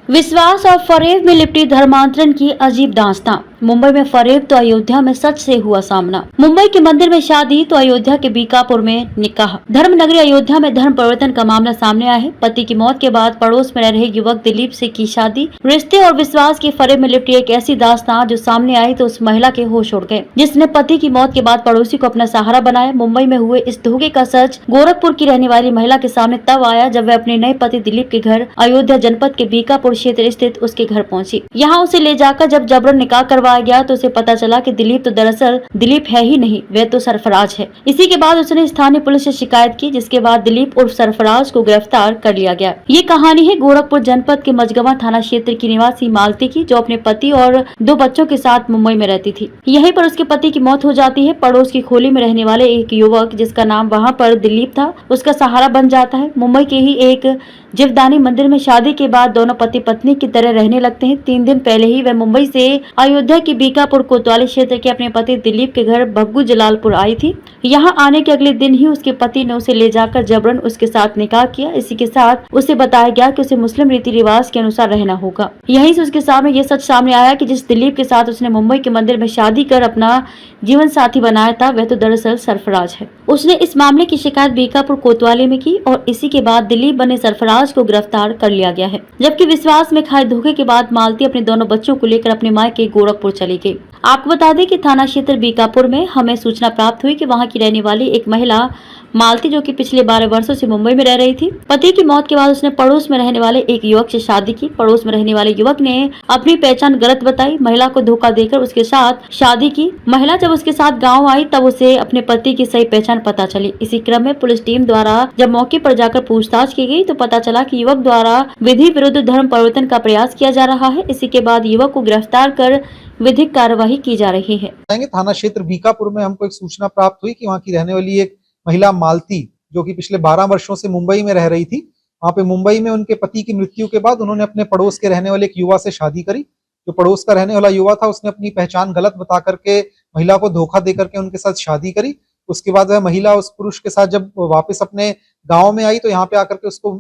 विश्वास और फरेब में लिपटी धर्मांतरण की अजीब दास्तां। मुंबई में फरेब तो अयोध्या में सच से हुआ सामना। मुंबई के मंदिर में शादी तो अयोध्या के बीकापुर में निकाह। धर्म नगरी अयोध्या में धर्म परिवर्तन का मामला सामने आया है। पति की मौत के बाद पड़ोस में रह रहे युवक दिलीप से की शादी। रिश्ते और विश्वास की फरेब में लिपटी एक ऐसी दास्तां जो सामने आई तो उस महिला के होश उड़ गए, जिसने पति की मौत के बाद पड़ोसी को अपना सहारा बनाया। मुंबई में हुए इस धोखे का सच गोरखपुर की रहने वाली महिला के सामने तब आया जब वह अपने नए पति दिलीप के घर अयोध्या जनपद के बीकापुर क्षेत्र स्थित उसके घर पहुंची। यहाँ उसे ले जाकर जब जबरन निकाह करवाया गया तो उसे पता चला कि दिलीप तो दरअसल दिलीप है ही नहीं, वह तो सरफराज है। इसी के बाद उसने स्थानीय पुलिस से शिकायत की, जिसके बाद दिलीप उर्फ सरफराज को गिरफ्तार कर लिया गया। ये कहानी है गोरखपुर जनपद के मझगवां थाना क्षेत्र की निवासी मालती की, जो अपने पति और 2 बच्चों के साथ मुंबई में रहती थी। यहीं पर उसके पति की मौत हो जाती है। पड़ोस की खोली में रहने वाले एक युवक, जिसका नाम वहाँ पर दिलीप था, उसका सहारा बन जाता है। मुंबई के ही एक जीवदानी मंदिर में शादी के बाद दोनों पति पत्नी की तरह रहने लगते हैं। 3 दिन पहले ही वह मुंबई से अयोध्या के बीकापुर कोतवाली क्षेत्र के अपने पति दिलीप के घर भग्गू जलालपुर आई थी। यहाँ आने के अगले दिन ही उसके पति ने उसे ले जाकर जबरन उसके साथ निकाह किया। इसी के साथ उसे बताया गया कि उसे मुस्लिम रीति रिवाज के अनुसार रहना होगा। यहीं से उसके सामने ये सच सामने आया कि जिस दिलीप के साथ उसने मुंबई के मंदिर में शादी कर अपना जीवन साथी बनाया था, वह तो दरअसल सरफराज है। उसने इस मामले की शिकायत बीकापुर कोतवाली में की और इसी के बाद दिलीप बने सरफराज को गिरफ्तार कर लिया गया है। जबकि विश्वास में खाए धोखे के बाद मालती अपने दोनों बच्चों को लेकर अपने मायके गोरखपुर चली गई। आपको बता दें कि थाना क्षेत्र बीकापुर में हमें सूचना प्राप्त हुई कि वहां की रहने वाली एक महिला मालती, जो कि पिछले 12 वर्षों से मुंबई में रह रही थी, पति की मौत के बाद उसने पड़ोस में रहने वाले एक युवक से शादी की। पड़ोस में रहने वाले युवक ने अपनी पहचान गलत बताई, महिला को धोखा देकर उसके साथ शादी की। महिला जब उसके साथ गांव आई तब उसे अपने पति की सही पहचान पता चली। इसी क्रम में पुलिस टीम द्वारा जब मौके पर जाकर पूछताछ की गई तो पता चला कि युवक द्वारा विधि विरुद्ध धर्म परिवर्तन का प्रयास किया जा रहा है। इसी के बाद युवक को गिरफ्तार कर विधिक कार्यवाही की जा रही है। थाना क्षेत्र बीकापुर में हमको एक सूचना प्राप्त हुई कि वहाँ की रहने वाली एक महिला मालती, जो कि पिछले 12 वर्षों से मुंबई में रह रही थी, वहाँ पे मुंबई में उनके पति की मृत्यु के बाद उन्होंने अपने पड़ोस के रहने वाले एक युवा से शादी करी। जो पड़ोस का रहने वाला युवा था, उसने अपनी पहचान गलत बता करके महिला को धोखा दे करके उनके साथ शादी करी। उसके बाद वह महिला उस पुरुष के साथ जब वापस अपने गाँव में आई तो यहाँ पे आकर के उसको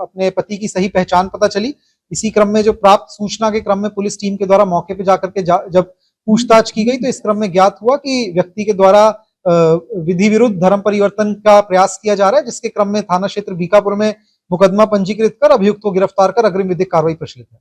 अपने पति की सही पहचान पता चली। इसी क्रम में जो प्राप्त सूचना के क्रम में पुलिस टीम के द्वारा मौके पे जाकर के जब पूछताछ की गई तो इस क्रम में ज्ञात हुआ कि व्यक्ति के द्वारा विधि विरुद्ध धर्म परिवर्तन का प्रयास किया जा रहा है, जिसके क्रम में थाना क्षेत्र बीकापुर में मुकदमा पंजीकृत कर अभियुक्त को गिरफ्तार कर अग्रिम विधिक कार्रवाई प्रचलित है।